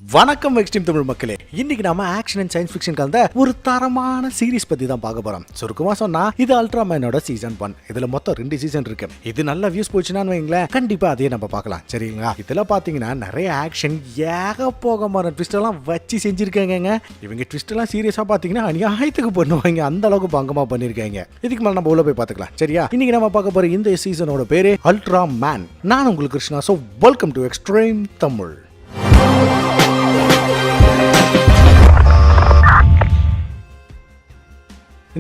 வணக்கம் எக்ஸ்ட்ரீம் தமிழ் மக்களே. இன்னைக்கு நாம ஆக்ஷன் அண்ட் சயின்ஸ் ஃபிக்ஷன் கலந்த ஒரு தரமான சீரிஸ் பத்தி தான் பார்க்க போறோம். சுருக்கமா சொன்னா இது அல்ட்ராமேனோட சீசன் 1. இதுல மொத்தம் 2 சீசன் இருக்கு. இது நல்ல வியூஸ் போச்சுன்னா வைங்களேன், கண்டிப்பா அதையே நம்ம பார்க்கலாம். சரிங்களா? இதுல பாத்தீங்கன்னா நிறைய ஆக்ஷன் ஏகப்போகமான ட்விஸ்ட் எல்லாம் வச்சு செஞ்சிருக்காங்க. இவங்க ட்விஸ்ட் எல்லாம் சீரியஸா பாத்தீங்கன்னா அநியாயத்துக்கு பண்ணுவாங்க, அந்த அளவுக்கு பங்கமா பண்ணிருக்காங்க. இதுக்கு மேல நம்ம உள்ள போய் பாத்துக்கலாம். சரியா? இன்னைக்கு நம்ம பார்க்க போற இந்த சீசனோட பேரு அல்ட்ராமேன். நான் உங்களுக்கு Krishna. So welcome to extreme Tamil.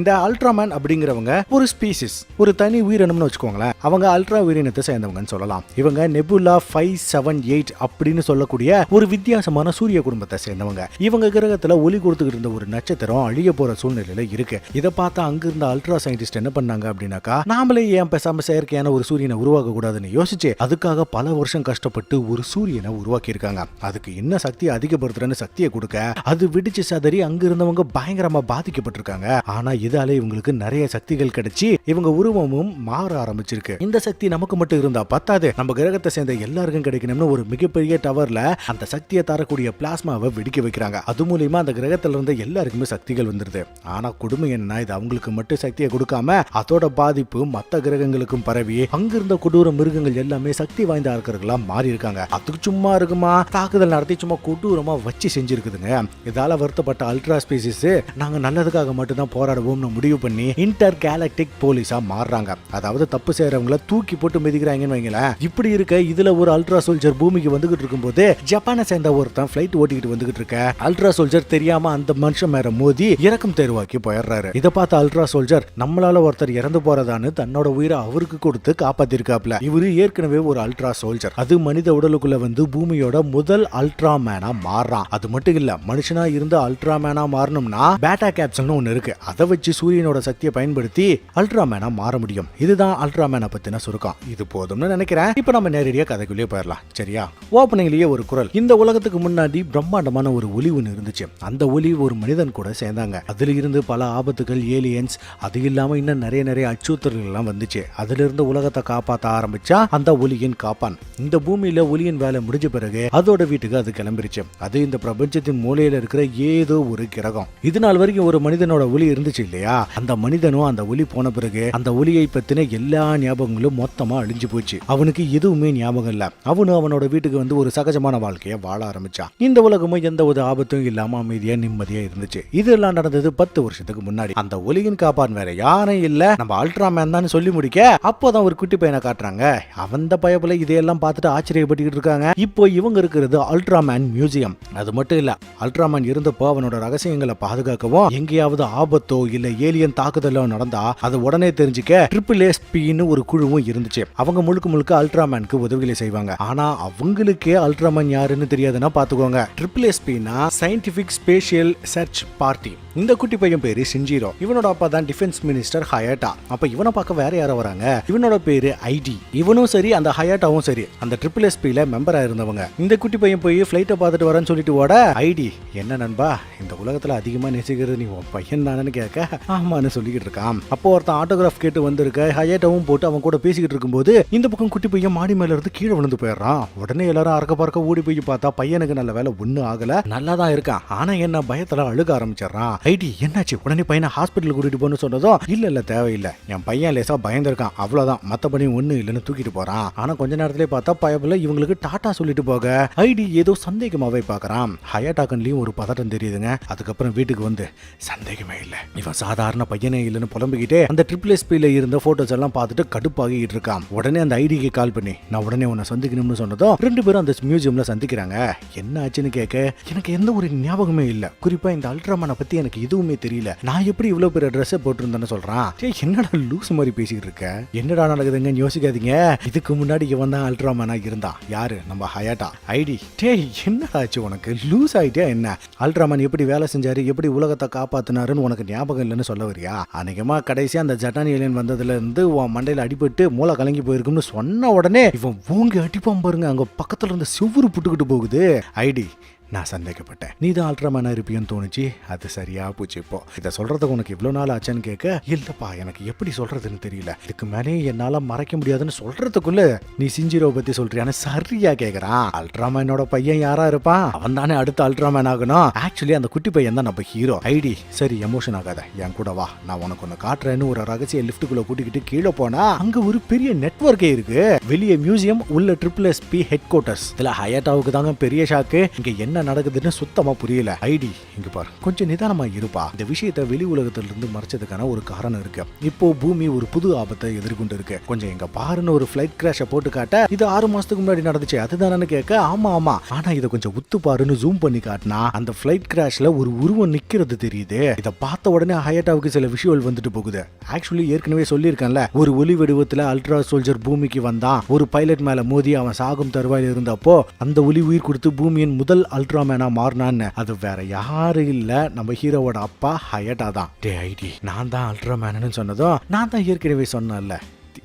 இந்த அல்ட்ராமேன் அப்படிங்கிறவங்க ஒரு ஸ்பீசிஸ், ஒரு தனி உயிரினம்னு வச்சுக்கோங்களேன். அவங்க அல்ட்ரா உயிரினத்தை சேர்ந்தவங்கன்னு சொல்லலாம். இவங்க நெபுலா 578 அப்படின்னு சொல்லக்கூடிய ஒரு வித்தியாசமான சூரிய குடும்பத்தை சேர்ந்தவங்க. இவங்க கிரகத்துல ஒளி கொடுத்துக்கிட்டு இருந்த ஒரு நட்சத்திரம் அழிய போற சூழ்நிலையில இருக்கு. இதை பார்த்து அங்க இருந்த அல்ட்ரா சயின்டிஸ்ட் என்ன பண்ணாங்க அப்படின்னாக்கா, நாமளே ஏன் பேசாம செயற்கையான ஒரு சூரியனை உருவாக்க கூடாதுன்னு யோசிச்சு அதுக்காக பல வருஷம் கஷ்டப்பட்டு ஒரு சூரியனை உருவாக்கி இருக்காங்க. அதுக்கு என்ன சக்தியை அதிகப்படுத்துறன்னு சக்தியை கொடுக்க அது வெடிச்சு சதறி அங்க இருந்தவங்க பயங்கரமா பாதிக்கப்பட்டிருக்காங்க. ஆனா இதால இவங்களுக்கு நிறைய சக்திகள் கிடைச்சி இவங்க உருவமும் மாற ஆரம்பிச்சிருக்கு. இந்த சக்தி நமக்கு மட்டும் இருந்தா பத்தாது, நம்ம கிரகத்தை சேர்ந்த எல்லாருக்கும் கிடைக்கணும்னு ஒரு மிகப்பெரிய டவர்ல அந்த சக்தியை தரக்கூடிய பிளாஸ்மாவை வெடிக்க வைக்கிறாங்க. அது மூலியமா அந்த கிரகத்துல இருந்த எல்லாருக்குமே சக்திகள் வந்துருது. ஆனா கொடுமை என்ன, இது அவங்களுக்கு மட்டும் சக்தியை கொடுக்காம அதோட பாதிப்பு மற்ற கிரகங்களுக்கும் பரவி அங்கிருந்த கொடூர மிருகங்கள் எல்லாமே சக்தி வாய்ந்த ஆட்களா மாறி இருக்காங்க. அதுக்கு சும்மா இருக்குமா, தாக்குதல் நடத்தி சும்மா கொடூரமா வச்சு செஞ்சிருக்குதுங்க. இதால வருத்தப்பட்ட அல்ட்ரா ஸ்பீசிஸ் நாங்க நல்லதுக்காக மட்டும்தான் போராடுவோம் முடிவு பண்ணி இன்டர் கேலக்டிக் போலீஸா மாறுறாங்க. அதாவது தப்பு செய்யறவங்கள தூக்கி போட்டு மிதிக்கிறாங்கன்னு வைங்களேன். இப்படி இருக்க இதுல ஒரு அல்ட்ரா சோல்ஜர் பூமிக்கு வந்துகிட்டு இருக்கும்போது ஜப்பானை சேர்ந்த ஒருத்தன் ஃபிளைட் ஓட்டிக்கிட்டு வந்துகிட்டு இருக்க அல்ட்ரா சோல்ஜர் தெரியாம அந்த மனுஷன் மேல மோதி இறக்கும் தேர்வாக்கி போயிடுறாரு. இதை பார்த்த அல்ட்ரா சோல்ஜர் நம்மளால ஒருத்தர் இறந்து போறதான்னு தன்னோட உயிரை அவருக்கு கொடுத்து காப்பாத்திருக்காப்ல. இவரு ஏற்கனவே ஒரு அல்ட்ரா சோல்ஜர். அது மனித உடலுக்குள்ள வந்து பூமியோட முதல் அல்ட்ரா மேனா மாறான். அது மட்டும் இல்ல, மனுஷனா இருந்து அல்ட்ரா மேனா மாறணும்னா பேட்டா கேப்சல்னு ஒன்னு இருக்கு. அதை வச்சு சூரியனோட சக்தியை பயன்படுத்தி அல்ட்ராமேனா மாற முடியும். இதுதான் அல்ட்ராமேனை பத்தின சுருக்கம். இது போதும்னு நினைக்கிறேன். இப்ப நம்ம நேரடியா கதைக்குள்ளே போயிடலாம். சரியா? ஓப்பனிங்லயே ஒரு குரல். இந்த உலகத்துக்கு முன்னாடி பிரம்மாண்டமான ஒரு ஒளி ஒன்று இருந்துச்சு. அந்த ஒளி ஒரு மனிதன் கூட சேர்ந்தாங்க. அதுல இருந்து பல ஆபத்துகள், ஏலியன்ஸ், அது இல்லாம இன்னும் நிறைய அச்சுறுத்தல்கள் எல்லாம் வந்துச்சு. அதுல இருந்து உலகத்தை காப்பாற்ற ஆரம்பிச்சா அந்த ஒளியின் காப்பான். இந்த பூமியில ஒளியின் வேலை முடிஞ்ச பிறகு அதோட வீட்டுக்கு அது கிளம்பிருச்சு. அது இந்த பிரபஞ்சத்தின் மூலையில இருக்கிற ஏதோ ஒரு கிரகம். இது நாள் வரைக்கும் ஒரு மனிதனோட ஒளி இருந்துச்சு இல்லையா? அந்த மனிதனும் அந்த ஒளி போன பிறகு அந்த ஒளியை பத்தின எல்லா ஞாபகங்களும் மொத்தமா அழிஞ்சு போச்சு. அவனுக்கு எதுவுமே ஞாபகம் இல்ல. அவனும் அவனோட வீட்டுக்கு வந்து ஒரு சகஜமான வாழ்க்கையை வாழ ஆரம்பிச்சான். இந்த உலகமும் எந்த ஒரு ஆபத்தும் இல்லாம அமைதியா நிம்மதியா இருந்துச்சு. இதெல்லாம் நடந்தது 10 வருஷத்துக்கு முன்னாடி. அந்த ஒளியின் காப்பான் வேற யாரும் இல்ல, நம்ம அல்ட்ராமேன் தான் சொல்லி முடிக்க அப்போதான் ஒரு குட்டி பையனை காட்டுறாங்க. அவந்த பயப்புல இதையெல்லாம் பார்த்துட்டு ஆச்சரியப்பட்டு இருக்காங்க. இப்போ இவங்க இருக்கிறது அல்ட்ராமேன் மியூசியம். அது மட்டும் இல்ல, அல்ட்ராமேன் இருந்தப்போ அவனோட ரகசியங்களை பாதுகாக்கவும் எங்கேயாவது ஆபத்தோ இல்ல ஏலியன் தாக்குதலோ நடந்தா அதை உடனே தெரிஞ்சுக்க SSSPன்னு ஒரு குழுவும் இருந்துச்சு. அவங்க முழுக்க அல்ட்ராமேனுக்கு உதவிகளை செய்வாங்க. ஆனா அவங்களுக்கே அல்ட்ராமேன் யாருன்னு தெரியாதுன்னா பாத்துக்கோங்க. SSSPனா சயின்டிபிக் ஸ்பேஷியல் சர்ச் பார்ட்டி. இந்த குட்டி பையன் பேரு சின்ஜிரோ. இவனோட அப்பா தான் டிஃபென்ஸ் மினிஸ்டர் ஹயாட்டா. அப்ப இவனை பார்க்க வேற யாரோ வராங்க. இவனோட பேரு ஐடி. இவனும் சரி அந்த ஹயாட்டாவும் சரி அந்த SSSPல மெம்பரா இருந்தவங்க. இந்த குட்டி பையன் போய் ஃபிளைட்டை பார்த்துட்டு வரேன்னு சொல்லிட்டு ஓட ஐடி, என்ன நண்பா இந்த உலகத்துல அதிகமா நேசிக்கிறது நீ உன் பையன் தானு கேட்க ஆமான்னு சொல்லிக்கிட்டு இருக்கான். அப்போ ஒருத்தன் ஆட்டோகிராஃப் கேட்டு வந்திருக்க. ஹயாட்டாவும் போட்டு அவன் கூட பேசிக்கிட்டு இருக்கும்போது இந்த பக்கம் குட்டி பையன் மாடி மேல இருந்து கீழே விழுந்து போயிடுறான். உடனே எல்லாரும் அறக்க பறக்க ஓடி போய் பார்த்தா பையனுக்கு நல்ல வேலை ஒன்னும் ஆகல, நல்லா தான் இருக்கான். ஆனா என்ன பயத்துல அழுக ஆரம்பிச்சிடறான். ஐடி, என்னாச்சு? உடனே பையனை ஹாஸ்பிட்டல் கூட்டிட்டு போன்னு சொன்னதும் இல்ல தேவையில்லை, என் பையன் லேசா பயந்திருக்கான், அவ்வளவுதான், மத்தபடி ஒண்ணு இல்லைன்னு தூக்கிட்டு போறான். ஆனா கொஞ்ச நேரத்திலே பார்த்தா பயப்புல இவங்களுக்கு டாட்டா சொல்லிட்டு போக ஐடி ஏதோ சந்தேகமாவே பாக்குறான். ஹயாட்டாக்கன்லயும் ஒரு பதட்டம் தெரியுதுங்க. அதுக்கப்புறம் வீட்டுக்கு வந்து சந்தேகமே இல்ல, இவன் சாதாரண பையனே இல்லைன்னு புலம்பிக்கிட்டே அந்த SSSPல இருந்த போட்டோஸ் எல்லாம் பார்த்துட்டு கடுப்பாகிட்டு இருக்கான். உடனே அந்த ஐடிக்கு கால் பண்ணி நான் உடனே உன்னை சந்திக்கணும்னு சொன்னதும் 2 பேரும் அந்த மியூசியம்ல சந்திக்கிறாங்க. என்ன ஆச்சுன்னு கேட்க எனக்கு எந்த ஒரு ஞாபகமே இல்ல, குறிப்பா இந்த அல்ட்ராமேனை பத்தி எனக்கு எதுவுமே தெரியல, நான் எப்படி இவ்வளவு பெரிய ட்ரெஸ் போட்டிருந்தேன்னு சொல்றான். என்னடா லூஸ் மாதிரி பேசிக்கிட்டு இருக்க, என்னடா நடக்குதுங்கன்னு யோசிக்காதீங்க. இதுக்கு முன்னாடி இவன் தான் அல்ட்ராமேனா இருந்தான். யாரு? நம்ம ஹயாட்டா. ஐடி, டேய் என்னடா ஆச்சு உனக்கு, லூஸ் ஆயிட்டியா என்ன? அல்ட்ராமேன் எப்படி வேலை செஞ்சாரு, எப்படி உலகத்தை காப்பாத்தினாருன்னு உனக்கு ஞாபகம் இல்லைன்னு சொல்ல வரியா? அன்னைக்குமா கடைசியா அந்த ஜட்டான் ஏலியன் வந்ததுல இருந்து உன் மண்டையில அடிபட்டு மூளை கலங்கி போயிருக்கும்னு சொன்ன உடனே இவன் ஊங்கி அடிப்பான் பாருங்க, அங்க பக்கத்துல இருந்த செவ்வறு புட்டுக்கிட்டு போகுது. ஐடி, நான் சந்தேகப்பட்டேன். நீ தான் அல்ட்ராமேனா இருப்பியன்னு தோணுச்சு. அது சரியா போச்சு. இப்போ இதை சொல்றதுக்கு உனக்கு இவ்வளவு நாள் ஆச்சான்னு கேட்க, இல்லப்பா எனக்கு எப்படி சொல்றதுன்னு தெரியல, இதுக்கு மேலே என்னால மறைக்க முடியாதுன்னு சொல்றதுக்குள்ள நீ சிஞ்சிரோ பத்தி சொல்றியான்னு சரியா கேக்குறான். அல்ட்ராமேனோட பையன் யாரா இருப்பான்? அவன் தானே அடுத்த அல்ட்ராமேன் ஆகணும். ஆக்சுவலி அந்த குட்டி பையன் தான் நம்ம ஹீரோ. ஐடி சரி எமோஷன் ஆகாத, என் கூட வா, நான் உனக்கு ஒன்னு காட்டுறேன்னு ஒரு ரகசிய லிஃப்ட்டுக்குள்ள கூட்டிக்கிட்டு கீழே போனா அங்க ஒரு பெரிய நெட்வொர்க்கே இருக்கு. வெளியே மியூசியம், உள்ள SSSP ஹெட் குவார்ட்டர்ஸ். இதுல ஹயாட்டாவுக்கு தாங்க பெரிய ஷாக்கு. இங்க என்ன நடக்குதுன்னு சுத்தமா புரியல. ஐடி இங்க பாரு, கொஞ்சம் நிதானமா இருப்பா. இந்த விஷயத்தை வெளி உலகத்துல இருந்து மறைச்சதுக்கான ஒரு காரணம் இருக்கு. இப்போ பூமி ஒரு புது ஆபத்தை எதிர்கொண்டு இருக்கு. கொஞ்சம் எங்க பாருன்னு ஒரு ஃபிளைட் கிராஷ போட்டு காட்ட, இது 6 மாசத்துக்கு முன்னாடி நடந்துச்சு அதுதானு கேட்க, ஆமா ஆமா, ஆனா இதை கொஞ்சம் உத்து பாருன்னு ஜூம் பண்ணி காட்டினா அந்த ஃபிளைட் கிராஷ்ல ஒரு உருவம் நிக்கிறது தெரியுது. இதை பார்த்த உடனே ஹயாட்டாவுக்கு சில விஷுவல் வந்துட்டு போகுது. ஆக்சுவலி ஏற்கனவே சொல்லியிருக்கேன்ல, ஒரு ஒளி வடிவத்துல அல்ட்ரா சோல்ஜர் பூமிக்கு வந்தான். ஒரு பைலட் மேல மோதி அவன் சாகும் தருவாயில் இருந்தப்போ அந்த ஒளி உயிர் கொடுத்து பூமியின் முதல் அல்ட்ராமேனா மாறினான்னு. அது வேற யாரு இல்ல, நம்ம ஹீரோவோட அப்பா ஹயாட்டா தான். டே ஐடி, நான் தான் அல்ட்ராமேனு சொன்னதும் நான் தான் ஏற்கனவே சொன்னேன்ல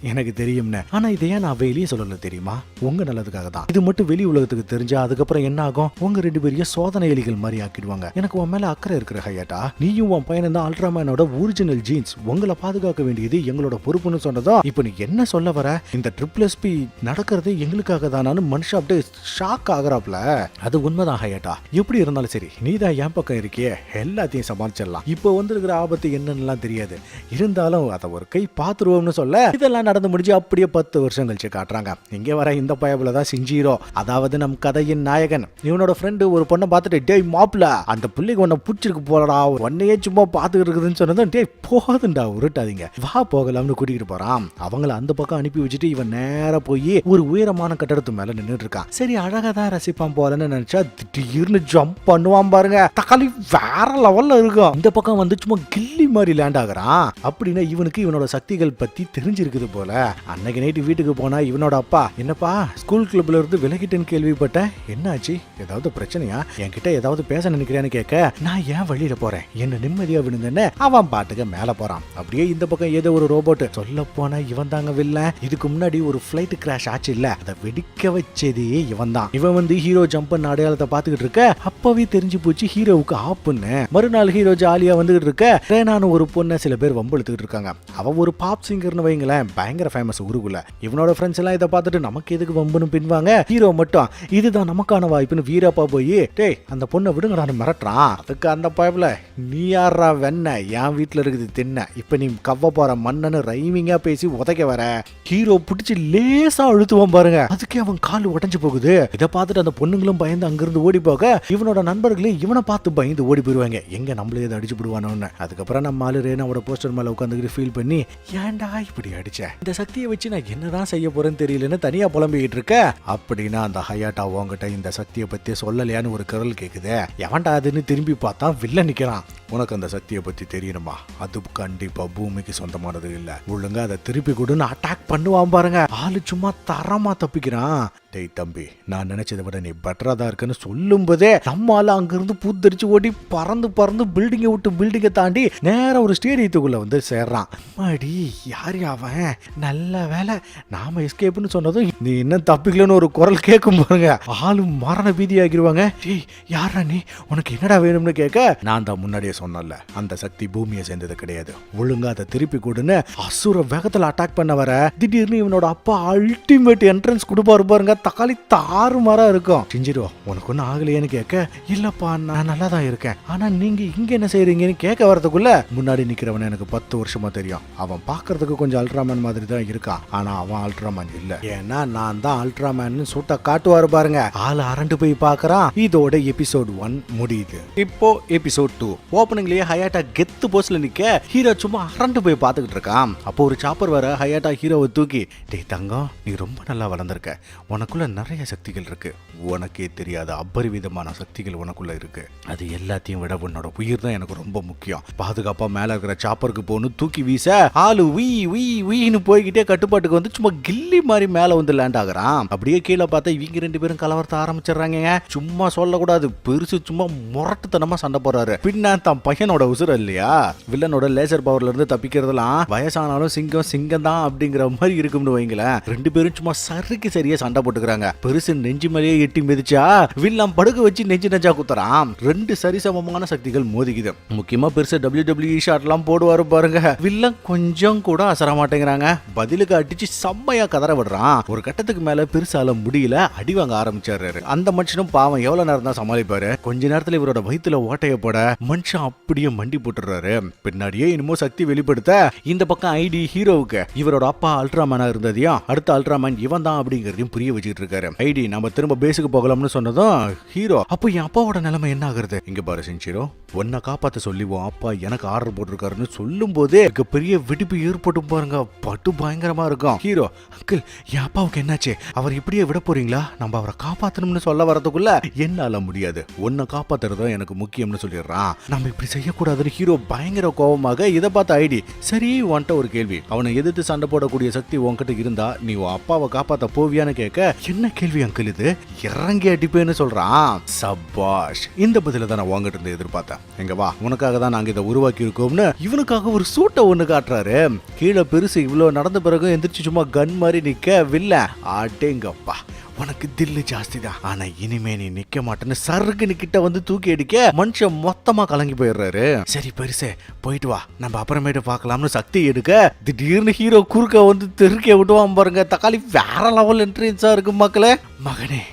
எனக்கு தெரியும்னு. ஆனா இதையே நான் வெளியே சொல்லல தெரியுமா, உங்க நல்லதுக்காக தான். இது மட்டும் வெளி உலகத்துக்கு தெரிஞ்சா அதுக்கப்புறம் என்ன ஆகும்? உங்க 2 பேரையும் சோதனை எலிகள் மாதிரி ஆக்கிடுவாங்க. எனக்கு உன் மேல அக்கறை இருக்கிற ஹயாட்டா, நீயும் உன் பையனும் தான் அல்ட்ராமேனோட ஒரிஜினல் ஜீன்ஸ், உங்களை பாதுகாக்க வேண்டியது எங்களோட பொறுப்புன்னு சொன்னதும் இப்போ நீ என்ன சொல்ல வர? இந்த SSSP நடக்கிறது எங்களுக்காக தானான்னு மனுஷன் அப்படியே ஷாக் ஆகுறாப்ல. அது உண்மைதான் ஹயாட்டா. எப்படி இருந்தாலும் சரி, நீ தான் என் பக்கம் இருக்கியே, எல்லாத்தையும் சமாளிச்சிடலாம். இப்போ வந்திருக்கிற ஆபத்து என்னன்னு தெரியாது, இருந்தாலும் அதை ஒரு கை பாத்துருவோம்னு சொல்ல இதெல்லாம் நடந்து முடிஞ்சு அப்படியே 10 வருஷம் கழிச்சு காட்டுறாங்க. இங்கே வர இந்த பயபுல தான் சிஞ்சிரோ, அதாவது நம் கதையின் நாயகன். இவனோட ஃப்ரெண்டு ஒரு பொண்ணை பார்த்துட்டு, டேய் மாப்ள, அந்த பிள்ளைக்கு உன்னை பிடிச்சிருக்கு போலடா, உன்னையே சும்மா பார்த்துக்கிட்டு இருக்குதுன்னு சொன்னதும், டேய் போதுண்டா உருட்டாதீங்க வா போகலாம்னு கூட்டிகிட்டு போறான். அவங்கள அந்த பக்கம் அனுப்பி வச்சுட்டு இவன் நேரா போய் ஒரு உயரமான கட்டடத்து மேல நின்றுட்டு இருக்கான். சரி அழகா தான் ரசிப்பான் போலன்னு நினைச்சா திடீர்னு ஜம்ப் பண்ணுவான் பாருங்க. தக்காளி வேற லெவல்ல இருக்கும். இந்த பக்கம் வந்து சும்மா கில்லி மாதிரி லேண்ட் ஆகுறான். அப்படின்னா இவனுக்கு இவனோட சக்திகள் பத்தி தெரிஞ்சிருக்குது போல. அன்னைக்கு நைட்டு வீட்டுக்கு போனா இவனோட அப்பா, என்னப்பா ஸ்கூல் கிளப்ல இருந்து விலகிட்டேன்னு கேள்விப்பட்டேன், என்னாச்சு, ஏதாவது பிரச்சனையா, என்கிட்ட ஏதாவது பேச நினைக்கிறேன்னு கேட்க, நான் ஏன் வழியில போறேன், என்ன நிம்மதியா விடுங்கன்னு அவன் பாட்டுக்கு மேல போறான். அப்படியே இந்த பக்கம் ஏதோ ஒரு ரோபோட், சொல்ல போனா இவன் தாங்க வில்லன். இதுக்கு முன்னாடி ஒரு ஃபிளைட் கிராஷ் ஆச்சு இல்ல, அதை வெடிக்க வச்சதே இவன் தான். இவன் வந்து ஹீரோ ஜம்ப் பண்ண அடையாளத்தை பாத்துக்கிட்டு இருக்க, அப்பவே தெரிஞ்சு போச்சு ஹீரோவுக்கு ஆப்புன்னு. மறுநாள் ஹீரோ ஜாலியா வந்துகிட்டு இருக்க, ரேனான்னு ஒரு பொண்ணை சில பேர் வம்பெடுத்துக்கிட்டு இருக்காங்க. அவன் ஒரு பாப் சிங்கர்னு வைங்களேன், பயங்கர ஃபேமஸ் ஊருக்குள்ள. இவனோட ஃப்ரெண்ட்ஸ் எல்லாம் இதை பார்த்துட்டு நமக்கு எதுக்கு வம்புன்னு பின்வாங்க. ஹீரோ மட்டும் இதுதான் நமக்கான வாய்ப்புன்னு வீரப்பா போய், டேய் அந்த பொண்ணை விடுங்கடான்னு மிரட்டுறான். அதுக்கு அந்த பயப்புல, நீ யாரா வெண்ண, என் வீட்டுல இருக்குது தின்ன, இப்ப நீ கவ்வ போற மண்ணன்னு ரைமிங்கா பேசி உதைக்க வர. ஹீரோ பிடிச்சி லேசா அழுத்துவான் பாருங்க. அதுக்கே அவன் கால் உடைஞ்சு போகுது. இதை பார்த்துட்டு அந்த பொண்ணுங்களும் பயந்து அங்கிருந்து ஓடி போக, இவனோட நண்பர்களே இவனை பார்த்து பயந்து ஓடி போயிருவாங்க, எங்க நம்மளே இதை அடிச்சு போடுவானோன்னு. அதுக்கப்புறம் நம்ம ஆளு ரேனாவோட போஸ்டர் மேல உட்காந்துக்கிட்டு ஃபீல் பண்ணி, ஏன்டா இப்படி அடிச்ச, இந்த சக்தியை வச்சு நான் என்னதான் செய்ய போறேன்னு தெரியலன்னு தனியா புலம்பிக்கிட்டு இருக்க. அப்படின்னா அந்த ஹயாட்டா உங்ககிட்ட இந்த சக்தியை பத்தி சொல்லலையான்னு ஒரு குரல் கேக்குது. எவன்டா அதுன்னு திரும்பி பார்த்தா வில்ல நிக்கிறான். உனக்கு அந்த சக்தியை பத்தி தெரியணுமா, அது கண்டிப்பா பூமிக்கு சொந்தமானது இல்ல, ஒழுங்கா அதை திருப்பி கொடுன்னு அட்டாக் பண்ணுவான் பாருங்க. ஆளு சும்மா தரமா தப்பிக்கிறான். டேய் தம்பி, நான் நினைச்சதை விட நீ பெட்டரா தான் இருக்குன்னு சொல்லும் போதே நம்ம ஆளு அங்கிருந்து பூத்தரிச்சு ஓடி பறந்து பறந்து பில்டிங்கை விட்டு பில்டிங்கை தாண்டி நேரம் ஒரு ஸ்டேடியத்துக்குள்ள வந்து சேர்றான். அடி யாரு அவன், நல்ல வேலை நாம எஸ்கேப்னு சொன்னதும் நீ என்ன தப்பிக்கலன்னு ஒரு குரல் கேட்கும் பாருங்க. ஆளு மரண பீதி ஆகிருவாங்க. டேய் யாரா நீ, உனக்கு என்னடா வேணும்னு கேட்க, நான் தான் முன்னாடியே சொன்னல, அந்த சக்தி பூமியை சேர்ந்தது கிடையாது, ஒழுங்கா அதை திருப்பி கொடுன்னு அசுர வேகத்துல அட்டாக் பண்ண வர, திடீர்னு இவனோட அப்பா அல்டிமேட் என்ட்ரன்ஸ் கொடுப்பாரு பாருங்க. தக்காளி தாறு மாறா இருக்கும். சிஞ்சிரோ உனக்கு ஒன்னும் ஆகலையேன்னு கேட்க, இல்லப்பா நான் நல்லா தான் இருக்கேன், ஆனா நீங்க இங்க என்ன செய்றீங்கன்னு கேட்க வரதுக்குள்ள முன்னாடி நிக்கிறவன எனக்கு 10 வருஷமா தெரியும். அவன் பாக்குறதுக்கு கொஞ்சம் அல்ட்ராமேன் மாதிரி தான் இருக்கான், ஆனா அவன் அல்ட்ராமேன் இல்ல. ஏன்னா நான் தான் அல்ட்ராமேன் சூட்டா காட்டுவாரு பாருங்க. ஆள் அரண்டு போய் பாக்குறான். இதோட எபிசோட் 1 முடியுது. இப்போ எபிசோட் 2 ஓப்பனிங்லயே ஹயாட்டா கெத்து போஸ்ல நிக்க, ஹீரோ சும்மா அரண்டு போய் பாத்துக்கிட்டு இருக்கான். அப்போ ஒரு சாப்பர் வர ஹயாட்டா ஹீரோவை தூக்கி, டேய் தங்கம் நீ ரொம்ப நல்லா வளர்ந்துருக்க, உனக்குள்ள நிறைய சக்திகள் இருக்கு, உனக்கே தெரியாத அபரிவிதமான சக்திகள் உனக்குள்ள இருக்கு, அது எல்லாத்தையும் விட உன்னோட உயிர் தான் எனக்கு ரொம்ப முக்கியம், பாதுகாப்பா மேல இருக்கிற சாப்பருக்கு போகணும் தூக்கி வீச, ஆளு வீன்னு போய்கிட்டே கட்டுப்பாட்டுக்கு வந்து சும்மா கில்லி மாதிரி மேல வந்து லேண்ட் ஆகுறான். அப்படியே கீழே பார்த்தா இவங்க 2 பேரும் கலவரத்தை ஆரம்பிச்சிடுறாங்க. சும்மா சொல்லக்கூடாது, பெருசு சும்மா முரட்டுத்தனமா சண்டை போடுறாரு. பின்னாத்த தன் பையனோட உசுர இல்லையா. வில்லனோட லேசர் பவர்ல இருந்து தப்பிக்கிறதுலாம் வயசானாலும் சிங்கம் தான் அப்படிங்கிற மாதிரி இருக்கும்னு வைங்களேன். ரெண்டு பேரும் சும்மா சருக்கு சரியா சண்டை போட்டுக்கிறாங்க. பெருசு நெஞ்சு மேலேயே எட்டி மிதிச்சா வில்லன் படுக்க வச்சு நெஞ்சா குத்துறான். ரெண்டு சரிசமமான சக்திகள் மோதிக்குது. முக்கியமா பெருசு WWE ஷாட்லாம் போடுவாரு பாருங்க. வில்லன் கொஞ்சம் கூட அசர மாட்டேங்கிறாங்க. பதிலுக்கு அடிச்சு செம்மையா கதற விடுறான். ஒரு கட்டத்துக்கு மேல பெருசால முடியல, அடி வாங்க ஆரம்பிச்சாரு. அந்த மனுஷனும் பாவம் எவ்வளவு நேரம் தான் சமாளிப்பாரு. கொஞ்ச நேரத்துல இவரோட வயித்துல ஓட்டைய போட மனுஷன் அப்படியே மண்டி போட்டுறாரு. பின்னாடியே இன்னமும் சக்தி வெளிப்படுத்த இந்த பக்கம் ஐடி ஹீரோவுக்கு இவரோட அப்பா அல்ட்ராமேனா இருந்ததையும் அடுத்த அல்ட்ராமேன் இவன் தான் அப்படிங்கறதையும் புரிய வச்சுட்டு இருக்காரு. ஐடி நம்ம திரும்ப பேஸுக்கு போகலாம்னு சொன்னதும் ஹீரோ அப்போ என் அப்பாவோட நிலைமை என்ன ஆகுறது, இங்க பாரு செஞ்சிரோ, உன்னை காப்பாத்த சொல்லி உன் அப்பா எனக்கு ஆர்டர் போட்டிருக்காருன்னு சொல்லும் போதே பெரிய வெடிப்பு ஏற்பட்டும் பாருங்க. பட்டு பயங்கரமா இருக்கும். ஹீரோ அங்கிள் என் அப்பாவுக்கு என்னாச்சு, அவர் இப்படியே விட போறீங்களா, நம்ம அவரை காப்பாத்தணும்னு சொல்ல வரதுக்குள்ள என்னால முடியாது, உன்னை காப்பாத்துறதும் எனக்கு முக்கியம்னு சொல்லிடுறான். நம்ம இப்படி செய்யக்கூடாதுன்னு ஹீரோ பயங்கர கோபமாக இதை பார்த்த ஐடி சரி உன்கிட்ட ஒரு கேள்வி, அவனை எதிர்த்து சண்டை போடக்கூடிய சக்தி உன்கிட்ட இருந்தா நீ உன் அப்பாவை காப்பாத்த போவியான்னு கேட்க என்ன கேள்வி அங்கிள் இது, இறங்கி அடிப்பேன்னு சொல்றான். சபாஷ், இந்த பதில தான் நான் உங்ககிட்ட இருந்து எதிர்பார்த்தேன். எங்க வா, உனக்காக தான் நாங்க இதை உருவாக்கி இருக்கோம்னு இவனுக்காக ஒரு சூட்டை ஒண்ணு காட்டுறாரு. கீழே பெருசு இவ்வளவு நடந்த பிறகு எந்திரிச்சு சும்மா கன் மாதிரி நிக்க வில்ல ஆட்டேங்கப்பா உனக்கு தில்லு ஜாஸ்தி தான், ஆனா இனிமே நீ நிக்க மாட்டேன்னு சருக்கு கிட்ட வந்து தூக்கி அடிக்க மனுஷன் மொத்தமா கலங்கி போயிடுறாரு. சரி பெருசே போயிட்டு வா, நம்ம அப்புறமேட்டு பார்க்கலாம்னு சக்தி எடுக்க திடீர்னு ஹீரோ குறுக்க வந்து தெருக்க விட்டுவான் பாருங்க. தக்காளி வேற லெவல் என்ட்ரன்ஸா இருக்கு மக்களே. மகனே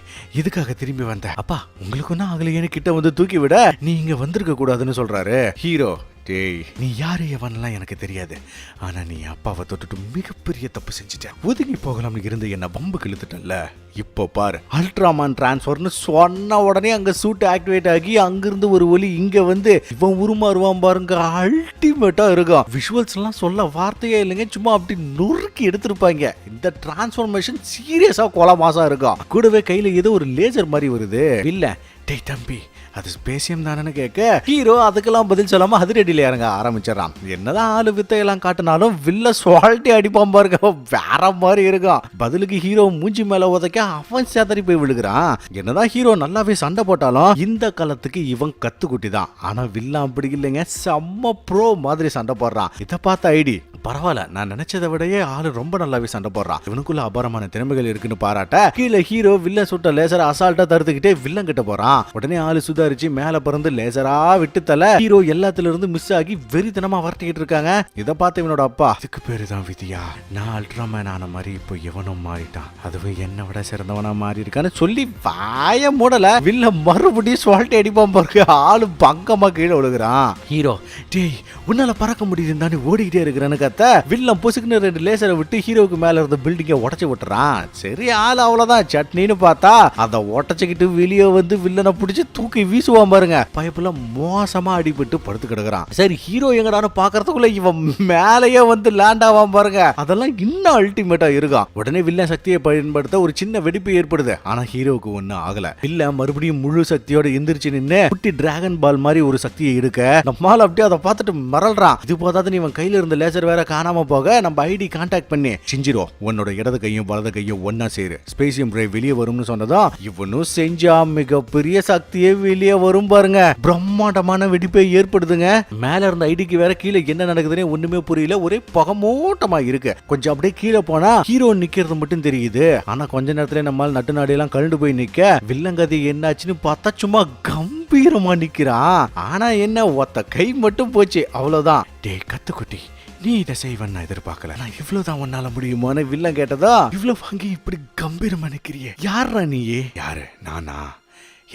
இதுக்காக திரும்பி வந்த அப்பா உங்களுக்கு ஒன்னும் ஆகலையேன்னு கிட்ட வந்து தூக்கி விட நீ இங்க வந்திருக்க கூடாதுன்னு சொல்றாரு. ஹீரோ டேய் நீ யாரு எவன்லாம் எனக்கு தெரியாது, ஆனா நீ அப்பாவை தொட்டுட்டு மிகப்பெரிய தப்பு செஞ்சுட்ட, ஒதுங்கி போகலாம்னு இருந்து என்ன பம்பு கிழுத்துட்டல, இப்போ பாரு அல்ட்ராமான் டிரான்ஸ்ஃபர்னு சொன்ன உடனே அங்க சூட் ஆக்டிவேட் ஆகி அங்கிருந்து ஒரு ஒலி இங்க வந்து இவன் உருமாறுவான் பாருங்க. அல்டிமேட்டா இருக்கும். விஷுவல்ஸ் எல்லாம் சொல்ல வார்த்தையே இல்லைங்க, சும்மா அப்படி நொறுக்கி எடுத்திருப்பாங்க. இந்த டிரான்ஸ்ஃபர்மேஷன் சீரியஸா கொலை மாசா இருக்கும். கூடவே கையில ஏதோ ஒரு லேசர் மாதிரி வருது. இல்ல டேய் தம்பி அது ஸ்பேசியம் தானேன்னு கேட்க ஹீரோ அதுக்கெல்லாம் பதில் சொல்லாம அதிரடியில இறங்க ஆரம்பிச்சிடறான். என்னதான் ஆளு வித்தையெல்லாம் காட்டினாலும் வில்ல சுவால்ட்டி அடிப்பான் பாருங்க, வேற மாதிரி இருக்கும். பதிலுக்கு ஹீரோ மூஞ்சி மேல உதைக்க அவன் சேதறி போய் விழுகிறான். என்னதான் ஹீரோ நல்லாவே சண்டை போட்டாலும் இந்த காலத்துக்கு இவன் கத்துக்குட்டி தான். ஆனா வில்ல அப்படி இல்லைங்க, செம்ம ப்ரோ மாதிரி சண்டை போடுறான். இதை பார்த்த ஐடி பரவாயில்ல, நான் நினைச்சதை விடையே ஆளு ரொம்ப நல்லாவே சண்டை போடுறான், இவனுக்குள்ள அபாரமான திறமைகள் இருக்குன்னு பாராட்ட கீழே ஹீரோ வில்ல சுட்ட லேசர் அசால்ட்டா தடுத்துக்கிட்டே வில்லன் கிட்ட போறான். உடனே ஆளு சுதாரிச்சு மேல பறந்து லேசரா விட்டு தல ஹீரோ எல்லாத்துல இருந்து மிஸ் ஆகி வெறித்தனமா வரட்டிக்கிட்டு இருக்காங்க. இதை பார்த்து இவனோட அப்பா இதுக்கு பேரு தான் விதியா, நான் அல்ட்ராமேன் ஆன மாதிரி இப்போ எவனும் மாறிட்டான், அதுவே என்னை விட சிறந்தவனா மாறி இருக்கான்னு சொல்லி வாய மூடல வில்ல மறுபடியும் சுவால்ட்டி அடிப்பான் பாருங்க. ஆளு பங்கமா கீழே விழுகிறான். ஹீரோ டேய் உன்னால பறக்க முடியுதுன்னு தானே ஓடிக்கிட்டே இருக்கிறான்னு வில்லம் பொசுக்குன்னு ரெண்டு லேசரை விட்டு ஹீரோக்கு மேல இருந்த பில்டிங்கை உடச்சு விட்டுறான். சரி ஆள் அவ்வளவுதான் சட்னின்னு பார்த்தா அதை உடச்சுக்கிட்டு வெளியே வந்து வில்லனை பிடிச்சி தூக்கி வீசுவான் பாருங்க. பைப்புல மோசமா அடிபட்டு படுத்து கிடக்குறான். சரி ஹீரோ எங்கடான்னு பாக்குறதுக்குள்ள இவன் மேலேயே வந்து லேண்ட் ஆவான் பாருங்க. அதெல்லாம் இன்னும் அல்டிமேட்டா இருக்கும். உடனே வில்லன் சக்தியை பயன்படுத்த ஒரு சின்ன வெடிப்பு ஏற்படுது. ஆனா ஹீரோவுக்கு ஒன்னும் ஆகல. வில்லன் மறுபடியும் முழு சக்தியோட எந்திரிச்சு நின்று குட்டி டிராகன் பால் மாதிரி ஒரு சக்தியை எடுக்க நம்மால அப்படியே அதை பார்த்துட்டு மறல்றான். இது போதாது இவன் கையில இருந்த லேசர் வேற காணாம போக நம்ம ஐடி கான்டாக்ட் பண்ணி செஞ்சிரோ உன்னோட இடது கையும் வலது கையும் ஒன்னா சேரு ஸ்பேசியம் ரே வெளியே வரும்னு சொன்னதும் இவனும் செஞ்சா மிகப்பெரிய சக்தியே வெளியே வரும் பாருங்க. பிரம்மாண்டமான வெடிப்பே ஏற்படுதுங்க. மேல இருந்த ஐடிக்கு வேற கீழே என்ன நடக்குதுன்னு ஒண்ணுமே புரியல, ஒரே புகமூட்டமா இருக்கு. கொஞ்சம் அப்படியே கீழே போனா ஹீரோ நிக்கிறது மட்டும் தெரியுது. ஆனா கொஞ்ச நேரத்துல நம்மால் நட்டு நாடி எல்லாம் கழுண்டு போய் நிக்க வில்லங்கதி என்னாச்சுன்னு பார்த்தா சும்மா கம்பீரமா நிக்கிறான். ஆனா என்ன ஒத்த கை மட்டும் போச்சு, அவ்வளவுதான். டே கத்துக்குட்டி நீ இதை செய்வன்னு நான் எதிர்பார்க்கல, நான் இவ்வளவுதான் உன்னால முடியுமான்னு வில்லன் கேட்டதா இவ்வளவு வாங்கி இப்படி கம்பீரமா நிக்கிறியே, யாரா நீயே? யாரு நானா?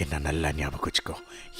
என்ன நல்லா ஞாபகம் வச்சுக்கோ,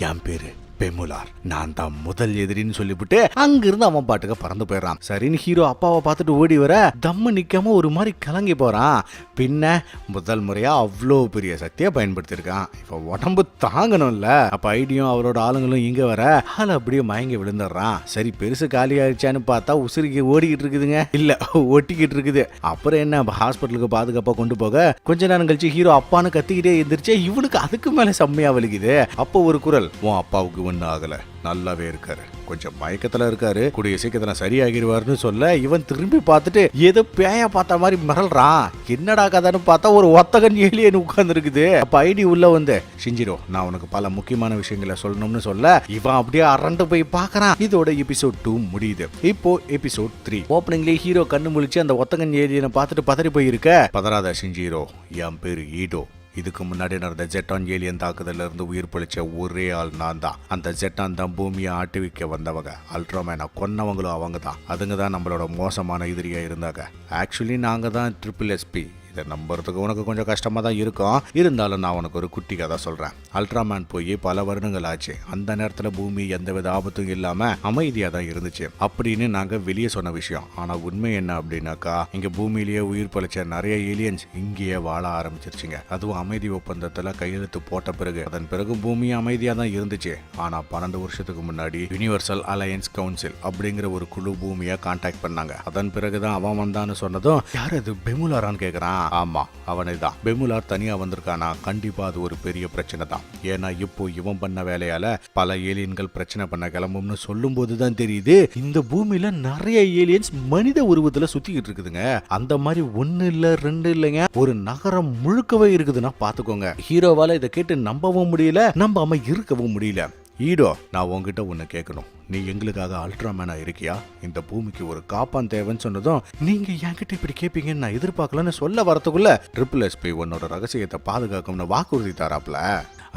என் பேரு பெமுலார், நான் தான் முதல் எதிரின்னு சொல்லிவிட்டு அங்கிருந்து அவன் பாட்டுக்கு பறந்து போயிடறான். சரின்னு ஹீரோ அப்பாவை பார்த்துட்டு ஓடி வர தம்மு நிக்காம ஒரு மாதிரி கலங்கி போறான். பின்ன முதல் முறையா அவ்வளோ பெரிய சக்தியை பயன்படுத்திருக்கான். இப்ப உடம்பு தாங்கணும்ல. அப்ப ஐடியும் அவரோட ஆளுங்களும் இங்க வர ஆள் அப்படியே மயங்கி விழுந்துடுறான். சரி பெருசு காலி ஆயிடுச்சான்னு பார்த்தா உசுருக்கு ஓடிக்கிட்டு இருக்குதுங்க, இல்ல ஒட்டிக்கிட்டு இருக்குது. அப்புறம் என்ன ஹாஸ்பிட்டலுக்கு பாதுகாப்பா கொண்டு போக கொஞ்ச நேரம் கழிச்சு ஹீரோ அப்பான்னு கத்திக்கிட்டே எந்திரிச்சே இவனுக்கு அதுக்கு மேல செம்மையா வலிக்குது. அப்போ ஒரு குரல், உன் அப்பாவுக்கு ஒன்னும் ஆகல, நல்லாவே இருக்காரு, கொஞ்சம் மயக்கத்துல இருக்காரு, கூடிய சீக்கிரத்துல சரியாகிடுவாருன்னு சொல்ல இவன் திரும்பி பார்த்துட்டு ஏதோ பேயா பார்த்த மாதிரி மிரள்றான். என்னடா கதைன்னு பார்த்தா ஒரு ஒத்தகன் ஏலியன் உட்கார்ந்து இருக்குது. அப்ப ஐடி உள்ள வந்து, ஷிஞ்சிரோ நான் உனக்கு பல முக்கியமான விஷயங்களை சொல்லணும்னு சொல்ல இவன் அப்படியே அரண்டு போய் பார்க்கறான். இதோட எபிசோட் 2 முடியுது. இப்போ எபிசோட் 3 ஓப்பனிங்லேயே ஹீரோ கண்ணு முழிச்சு அந்த ஒத்தகன் ஏலியனை பார்த்துட்டு பதறி போயிருக்க. பதறாத ஷிஞ்சிரோ, என் பேரு ஈடோ. இதுக்கு முன்னாடி நடந்த ஜெட்டான் ஏலியன் தாக்குதல இருந்து உயிர் பிழைச்ச ஒரே ஆள் நான் தான். அந்த ஜெட்டான் தான் பூமியை ஆட்டுவிக்க வந்தவங்க. அல்ட்ராமேனை கொன்னவங்களும் அவங்க தான். அதுங்க தான் நம்மளோட மோசமான எதிரியா இருந்தாங்க. ஆக்சுவலி நாங்க தான் SSP. இதை நம்புறதுக்கு உனக்கு கொஞ்சம் கஷ்டமாக தான் இருக்கும். இருந்தாலும் நான் உனக்கு ஒரு குட்டி கதை சொல்கிறேன். அல்ட்ராமேன் போய் பல வருடங்கள் ஆச்சு. அந்த நேரத்தில் பூமி எந்தவித ஆபத்தும் இல்லாமல் அமைதியாக தான் இருந்துச்சு அப்படின்னு நாங்கள் வெளியே சொன்ன விஷயம். ஆனால் உண்மை என்ன அப்படின்னாக்கா, இங்கே பூமியிலேயே உயிர் பழிச்ச நிறைய ஏலியன்ஸ் இங்கேயே வாழ ஆரம்பிச்சிருச்சுங்க. அதுவும் அமைதி ஒப்பந்தத்தில் கையெழுத்து போட்ட பிறகு. அதன் பிறகு பூமி அமைதியாக தான் இருந்துச்சு. ஆனால் 12 வருஷத்துக்கு முன்னாடி யுனிவர்சல் அலையன்ஸ் கவுன்சில் அப்படிங்கிற ஒரு குழு பூமியை கான்டாக்ட் பண்ணாங்க. அதன் பிறகுதான் அவன் வந்தான்னு சொன்னதும், யார் அது பெமுலாரான்னு கேட்குறான். ஆமா அவனை தான். பெமுலார் தனியா வந்திருக்கானா, கண்டிப்பா அது ஒரு பெரிய பிரச்சனை தான். ஏன்னா இப்போ இவன் பண்ண வேலையால பல ஏலியன்கள் பிரச்சனை பண்ண கிளம்பும்னு சொல்லும் போதுதான் தெரியுது இந்த பூமியில நிறைய ஏலியன்ஸ் மனித உருவத்துல சுத்திக்கிட்டு இருக்குதுங்க. அந்த மாதிரி 1 இல்ல 2 இல்லைங்க, ஒரு நகரம் முழுக்கவே இருக்குதுன்னா பாத்துக்கோங்க. ஹீரோவால இதை கேட்டு நம்பவும் முடியல, நம்பாம இருக்கவும் முடியல. ஈடோ, நான் உங்ககிட்ட ஒன்று கேட்கணும். நீ எங்களுக்காக அல்ட்ராமேனா இருக்கியா? இந்த பூமிக்கு ஒரு காப்பான் தேவைன்னு சொன்னதும், நீங்க என்கிட்ட இப்படி கேட்பீங்கன்னு நான் எதிர்பார்க்கலன்னு சொல்ல வரத்துக்குள்ள SSP உன்னோட ரகசியத்தை பாதுகாக்கும்னு வாக்குறுதி தராப்ல.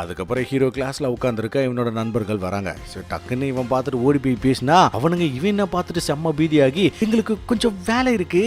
அதுக்கப்புறம் ஹீரோ கிளாஸ்ல உட்காந்துருக்க இவனோட நண்பர்கள் வராங்க. டக்குன்னு இவன் பார்த்துட்டு ஓடி போய் பேசினா அவனுங்க இவனை பார்த்துட்டு செம்ம பீதியாகி, எங்களுக்கு கொஞ்சம் வேலை இருக்கு,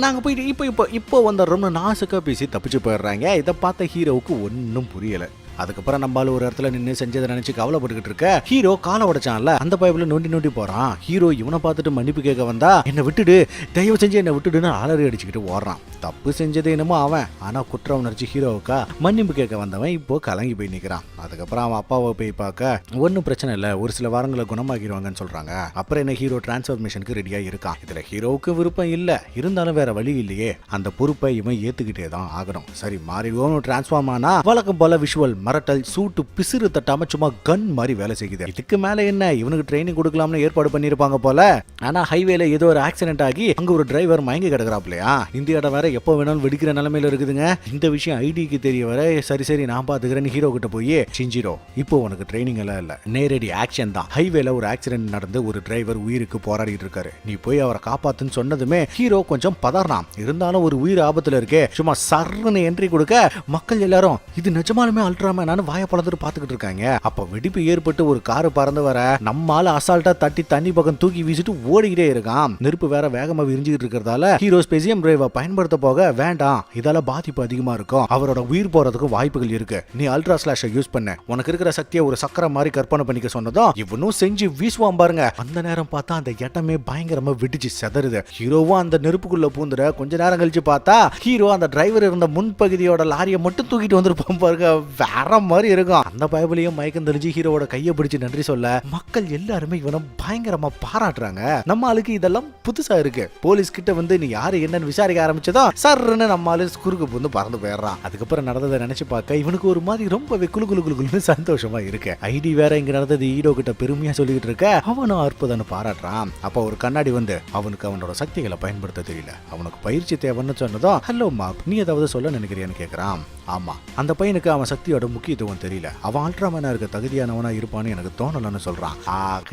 நாங்க போயிட்டு இப்போ வந்துடுறோம்னு நாசுக்கா பேசி தப்பிச்சு போயிடுறாங்க. இதை பார்த்த ஹீரோவுக்கு ஒன்னும் புரியல. அதுக்கப்புறம் நம்மளால ஒரு இடத்துல நின்று செஞ்சதை நினைச்சு கவலைப்பட்டுக்கிட்டு இருக்க ஹீரோ காலை உடைச்சான்ல, அந்த பைப்ல நோண்டி போறான். ஹீரோ இவனை பார்த்துட்டு மன்னிப்பு கேட்க வந்தா, என்னை விட்டுடு, தயவு செஞ்சு என்னை விட்டுடுன்னு அலறி அடிச்சுக்கிட்டு ஓடுறான். தப்பு செஞ்சது என்னமோ அவன், ஆனா குற்ற உணர்ச்சி ஹீரோவுக்கா மன்னிப்பு கேட்க வந்தவன் இப்போ கலங்கி போய் நிக்கிறான். அதுக்கப்புறம் அவன் அப்பாவை போய் பார்க்க, ஒன்னும் பிரச்சனை இல்லை, ஒரு சில வாரங்களை குணமாக்கிடுவாங்கன்னு சொல்றாங்க. அப்புறம் என்ன ஹீரோ டிரான்ஸ்ஃபர்மேஷனுக்கு ரெடியா இருக்கான். இதுல ஹீரோவுக்கு விருப்பம் இல்ல, இருந்தாலும் வேற வழி இல்லையே, அந்த பொறுப்பை இவன் ஏத்துக்கிட்டே தான் ஆகணும். சரி மாறிடுவோம். டிரான்ஸ்ஃபார்ம் ஆனா வழக்கம் போல விஷுவல் மரட்டல் சூட்டு பிசிறு தட்டாம சும்மா கன் மாதிரி வேலை செய்யுது. இதுக்கு மேல என்ன, இவனுக்கு ட்ரைனிங் கொடுக்கலாம்னு ஏற்பாடு பண்ணிருப்பாங்க போல. ஆனா ஹைவேல ஏதோ ஒரு ஆக்சிடென்ட் ஆகி அங்க ஒரு டிரைவர் மயங்கி கிடக்குறாப்லையா. இந்த இடம் வேற எப்போ வேணாலும் வெடிக்கிற நிலைமையில இருக்குதுங்க. இந்த விஷயம் ஐடிக்கு தெரிய வர, சரி நான் பாத்துக்கிறேன்னு ஹீரோ கிட்ட போய், ஷிஞ்சிரோ இப்போ உனக்கு ட்ரைனிங் எல்லாம் இல்ல, நேரடி ஆக்ஷன் தான். ஹைவேல ஒரு ஆக்சிடென்ட் நடந்து ஒரு டிரைவர் உயிருக்கு போராடிட்டு இருக்காரு, நீ போய் அவரை காப்பாத்துன்னு சொன்னதுமே ஹீரோ கொஞ்சம் பதறான். இருந்தாலும் ஒரு உயிர் ஆபத்துல இருக்கே, சும்மா சர்ன்னு என்ட்ரி கொடுக்க மக்கள் எல்லாரும் இது நிஜமாலுமே அல்ட்ராமேனானு வாய பழந்துட்டு பாத்துக்கிட்டு இருக்காங்க. அப்ப வெடிப்பு ஏற்பட்டு ஒரு காரு பறந்து வர நம்மால அசால்ட்டா தட்டி தண்ணி பக்கம் தூக்கி வீசிட்டு ஓடிக்கிட்டே இருக்கான். நெருப்பு வேற வேகமா விரிஞ்சுக்கிட்டு இருக்கிறதால ஹீரோ ஸ்பெசியம் டிரைவை பயன்படுத்த போக, வேண்டாம் இதால பாதிப்பு அதிகமா இருக்கும், அவரோட உயிர் போறதுக்கு வாய்ப்புகள் இருக்கு, நீ அல்ட்ரா ஸ்லாஷை யூஸ் பண்ண, உனக்கு இருக்கிற சக்தியை ஒரு சக்கரை மாதிரி கற்பனை பண்ணிக்க சொன்னதும் இவனும் செஞ்சு வீசுவான் பாருங்க. அந்த நேரம் பார்த்தா அந்த இடமே பயங்கரமா வெடிச்சு செதறுது. ஹீரோவும் அந்த நெருப்புக்குள்ள பூந்துட கொஞ்ச நேரம் கழிச்சு பார்த்தா ஹீரோ அந்த டிரைவர் இருந்த முன்பகுதியோட லாரியை மட்டும் தூக்கிட்டு வந்துருப்பான் பாருங்க. வேற மாதிரி இருக்கும். அந்த பயபலியும் மயக்கம் தெரிஞ்சு ஹீரோவோட கையை பிடிச்சு நன்றி சொல்ல மக்கள் எல்லாருமே இவனை பயங்கரமா பாராட்டுறாங்க. நம்ம ஆளுக்கு இதெல்லாம் புதுசா இருக்கு. போலீஸ் கிட்ட வந்து நீ யாரு என்னன்னு விசாரிக்க ஆரம்பிச்சதோ சர்ன்னு நம்ம ஆளு குறுக்கு வந்து பறந்து போயிடுறான். அதுக்கப்புறம் நடந்ததை நினைச்சு பார்க்க இவனுக்கு ஒரு மாதிரி ரொம்பவே குலுகுலுன்னு சந்தோஷமா இருக்கு. ஐடி வேற இங்க நடந்தது ஈடோ கிட்ட பெருமையா சொல்லிட்டு இருக்க, அவனும் அற்புதம்னு பாராட்டுறான். அப்ப ஒரு கண்ணாடி வந்து அவனுக்கு அவனோட சக்திகளை பயன்படுத்த தெரியல, அவனுக்கு பயிற்சி தேவைன்னு சொன்னதும், ஹலோ மாப் நீ ஏதாவது சொல்ல நினைக்கிறியான்னு கேட்கிறான். ஆமா, அந்த பையனுக்கு அவன் சக்தியோட முக்கியத்துவம் தெரியல, அவன் அல்ட்ராமேனா இருக்க தகுதியானவனா இருப்பான்னு எனக்கு தோணலன்னு சொல்றான். ஆக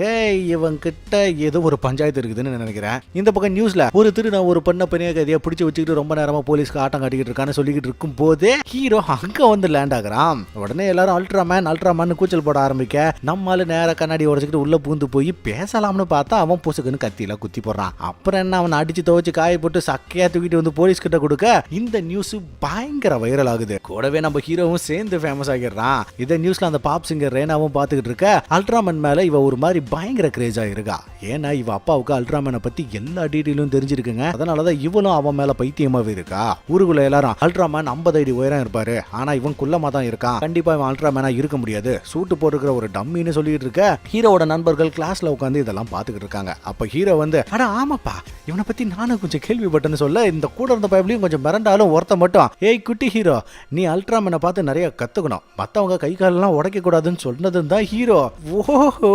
இவன் கிட்ட ஏதோ ஒரு பஞ்சாயத்து இருக்குதுன்னு நினைக்கிறேன். இந்த பக்கம் நியூஸ்ல ஒரு திருடன் ஒரு பெண்ணை பெரிய கதையா பிடிச்சு வச்சுக்கிட்டு ரொம்ப நேரமா போலீஸ்க்கு ஆட்டம் காட்டிக்கிட்டு இருக்கான்னு சொல்லிக்கிட்டு இருக்கும் போதே ஹீரோ அங்க வந்து லேண்ட் ஆகுறான். உடனே எல்லாரும் அல்ட்ராமேன் கூச்சல் போட ஆரம்பிக்க, நம்மால நேர கண்ணாடி உடச்சுக்கிட்டு உள்ள பூந்து போய் பேசலாம்னு பார்த்தா அவன் பொசுக்குன்னு கத்தியில குத்தி போடுறான். அப்புறம் என்ன, அவன் அடிச்சு துவச்சு காய போட்டு சக்கையா தூக்கிட்டு வந்து போலீஸ் கிட்ட கொடுக்க இந்த நியூஸ் பயங்கர வைரல் ஆகுது. கூடவே நம்ம ஹீரோவும் சேர்ந்து ஃபேமஸ் ஆகிடுறான். இதை நியூஸ்ல அந்த பாப் சிங்கர் ரேனாவும் பார்த்துக்கிட்டு இருக்க, அல்ட்ராமேன் மேல இவ ஒரு மாதிரி பயங்கர கிரேஜா இருக்கா. ஏன்னா இவ அப்பாவுக்கு அல்ட்ராமேனை பத்தி எல்லா டீட்டெயிலும் தெரிஞ்சிருக்குங்க. அதனாலதான் இவனும் அவன் மேல பைத்தியமாவே இருக்கா. ஊருக்குள்ள எல்லாரும் அல்ட்ராமேன் 50 அடி உயரம் இருப்பாரு, ஆனா இவன் குள்ளமா தான் இருக்கான், கண்டிப்பா இவன் அல்ட்ராமேனா இருக்க முடியாது, சூட்டு போட்டுக்கிற ஒரு டம்மின்னு சொல்லிட்டு இருக்க ஹீரோவோட நண்பர்கள் கிளாஸ்ல உட்காந்து இதெல்லாம் பார்த்துக்கிட்டு இருக்காங்க. அப்ப ஹீரோ வந்து, அட ஆமாப்பா இவனை பத்தி நானும் கொஞ்சம் கேள்விப்பட்டேன்னு சொல்ல, இந்த கூட இருந்த பைப்லையும் கொஞ்சம் மிரண்டாலும் ஒருத்த மட்டும், ஏய் குட்டி ஹீரோ நீ அல்ட்ராமேனை பார்த்து நிறைய கத்துக்கணும், மத்தவங்க கை காலெல்லாம் உடைக்க கூடாதுன்னு சொன்னதும் தான் ஹீரோ ஓஹோ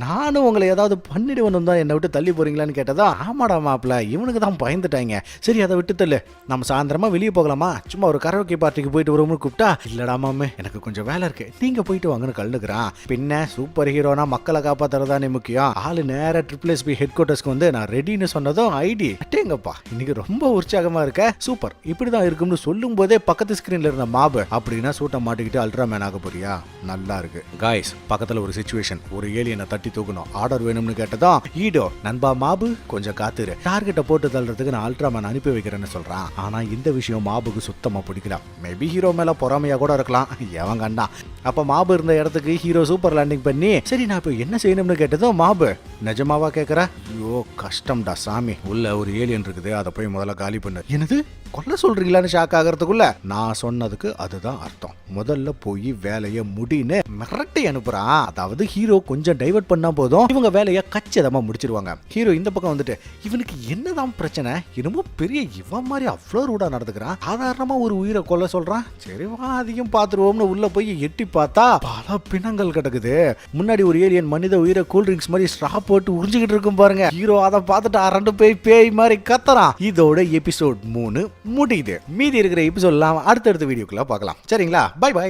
நானும் உங்களை ஏதாவது பண்ணிடுவனும் தான் என்னை விட்டு தள்ளி போறீங்களான்னு கேட்டதா, ஆமாடா மாப்பிள்ள இவனுக்கு தான் பயந்துட்டாங்க, சரி அதை விட்டு தள்ளு, நம்ம சாயந்தரமா வெளியே போகலாமா, சும்மா ஒரு கரோக்கி பார்ட்டிக்கு போயிட்டு வருவோம்னு கூப்பிட்டா, இல்லடா மாமே எனக்கு கொஞ்சம் வேலை இருக்கு, நீங்க போயிட்டு வாங்கன்னு கல்லுக்குறான். பின்ன சூப்பர் ஹீரோனா மக்களை காப்பாத்துறதானே முக்கியம். ஆளு நேர SSSB ஹெட் குவார்ட்டர்ஸ்க்கு வந்து நான் ரெடின்னு சொன்னதும் ஐடி அட்டேங்கப்பா இன்னைக்கு ரொம்ப உற்சாகமா இருக்க, சூப்பர் இப்படிதான் இருக்கும்னு சொல்லும் போதே பக்கத்து ஸ்கிரீன்ல இருந்த மாபு அப்படின்னா சூட்டை மாட்டிக்கிட்டு அல்ட்ராமேன் ஆக போறியா, நல்லா இருக்கு காய்ஸ். பக்கத்துல ஒரு சிச்சுவேஷன், ஒரு ஏலியனை தட்டி தூக்கணும், ஆர்டர் வேணும்னு கேட்டதா ஈடோ நண்பா மாபு கொஞ்சம் காத்துரு, டார்கெட்டை போட்டு தள்ளுறதுக்கு நான் அல்ட்ராமேன் அனுப்பி வைக்கிறேன்னு சொல்றான். ஆனா இந்த விஷயம் மாபுக்கு சுத்தமா பிடிக்கல, மேபி ஹீரோ மேல பொறாமையா கூட இருக்கலாம், எவன் கண்டா. அப்ப மாபு இருந்த இடத்துக்கு ஹீரோ சூப்பர் லேண்டிங் பண்ணி சரி நான் இப்போ என்ன செய்யணும்னு கேட்டதும் மாபு நிஜமாவா கேட்குற, ஐயோ கஷ்டம்டா சாமி, உள்ள ஒரு ஏலியன் இருக்குது, அதை போய் முதல்ல காலி பண்ணு. என்னது கொல்ல சொல்றீங்களான்னு ஷாக் ஆகிறதுக்குள்ள நான் சொன்னதுக்கு அதுதான் அர்த்தம், முதல்ல போய் வேலையை முடின்னு மிரட்டி அனுப்புறான். அதாவது ஹீரோ கொஞ்சம் டைவர்ட் பண்ணா போதும் இவங்க வேலையை கச்சிதமா முடிச்சிருவாங்க. ஹீரோ இந்த பக்கம் வந்துட்டு இவனுக்கு என்னதான் பிரச்சனை, என்னமோ பெரிய இவன் மாதிரி அவ்வளோ ரூடா நடந்துக்கிறான், சாதாரணமா ஒரு உயிரை கொல்ல சொல்றான், சரிவா அதையும் பாத்துருவோம்னு உள்ள போய் எட்டி பார்த்தா பல பிணங்கள் கிடக்குது. முன்னாடி ஒரு ஏலியன் மனித உயிரை கூல்ட்ரிங்க்ஸ் மாதிரி ஸ்ட்ரா போட்டு உறிஞ்சிக்கிட்டு இருக்கும் பாருங்க. ஹீரோ அதை பார்த்துட்டு அரண்டு பேய் மாதிரி கத்துறான். இதோட எபிசோட் 3 முடியுது. மீதி இருக்கிற எபிசோட் எல்லாம் அடுத்தடுத்த வீடியோக்குள்ள பார்க்கலாம். சரிங்களா, பை பை.